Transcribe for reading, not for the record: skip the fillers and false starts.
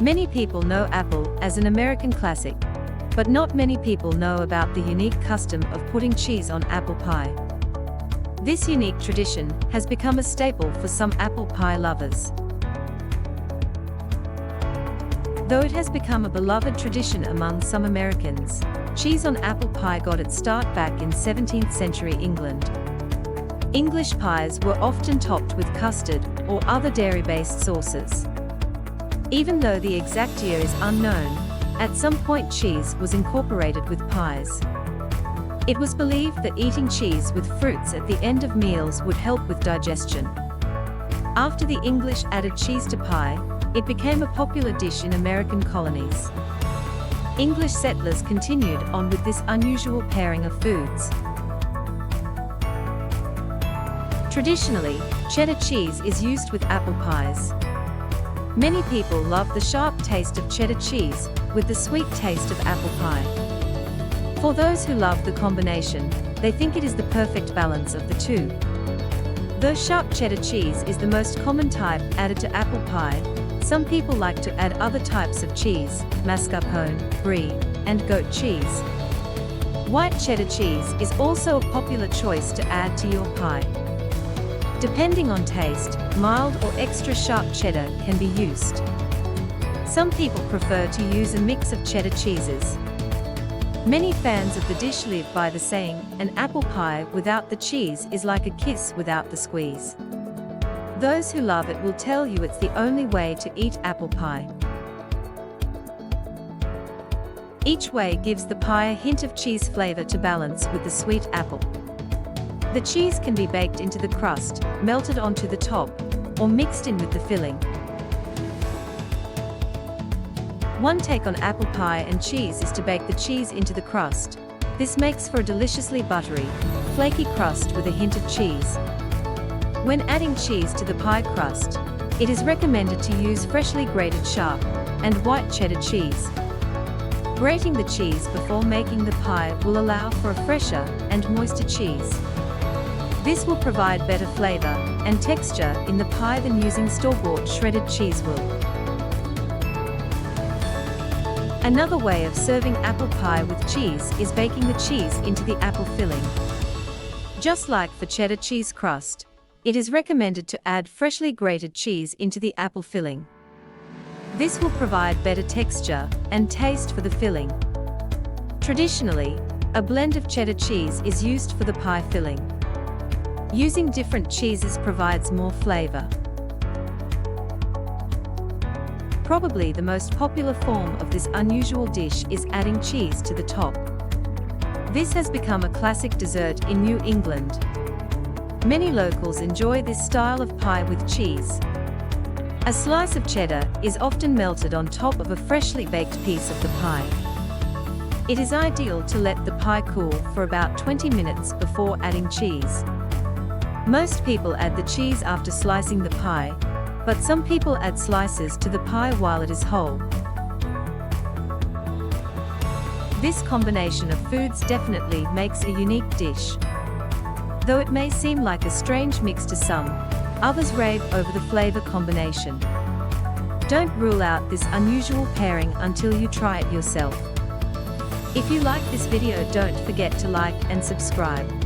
Many people know apple as an American classic, but not many people know about the unique custom of putting cheese on apple pie. This unique tradition has become a staple for some apple pie lovers. Though it has become a beloved tradition among some Americans, cheese on apple pie got its start back in 17th century England. English pies were often topped with custard or other dairy-based sauces. Even though the exact year is unknown, at some point cheese was incorporated with pies. It was believed that eating cheese with fruits at the end of meals would help with digestion. After the English added cheese to pie, it became a popular dish in American colonies. English settlers continued on with this unusual pairing of foods. Traditionally, cheddar cheese is used with apple pies. Many people love the sharp taste of cheddar cheese with the sweet taste of apple pie. For those who love the combination, they think it is the perfect balance of the two. Though sharp cheddar cheese is the most common type added to apple pie, some people like to add other types of cheese, mascarpone, brie, and goat cheese. White cheddar cheese is also a popular choice to add to your pie. Depending on taste, mild or extra sharp cheddar can be used. Some people prefer to use a mix of cheddar cheeses. Many fans of the dish live by the saying, an apple pie without the cheese is like a kiss without the squeeze. Those who love it will tell you it's the only way to eat apple pie. Each way gives the pie a hint of cheese flavor to balance with the sweet apple. The cheese can be baked into the crust, melted onto the top, or mixed in with the filling. One take on apple pie and cheese is to bake the cheese into the crust. This makes for a deliciously buttery, flaky crust with a hint of cheese. When adding cheese to the pie crust, it is recommended to use freshly grated sharp and white cheddar cheese. Grating the cheese before making the pie will allow for a fresher and moister cheese. This will provide better flavor and texture in the pie than using store-bought shredded cheese will. Another way of serving apple pie with cheese is baking the cheese into the apple filling. Just like for cheddar cheese crust, it is recommended to add freshly grated cheese into the apple filling. This will provide better texture and taste for the filling. Traditionally, a blend of cheddar cheese is used for the pie filling. Using different cheeses provides more flavor. Probably the most popular form of this unusual dish is adding cheese to the top. This has become a classic dessert in New England. Many locals enjoy this style of pie with cheese. A slice of cheddar is often melted on top of a freshly baked piece of the pie. It is ideal to let the pie cool for about 20 minutes before adding cheese. Most people add the cheese after slicing the pie, but some people add slices to the pie while it is whole. This combination of foods definitely makes a unique dish. Though it may seem like a strange mix to some, others rave over the flavor combination. Don't rule out this unusual pairing until you try it yourself. If you like this video, don't forget to like and subscribe.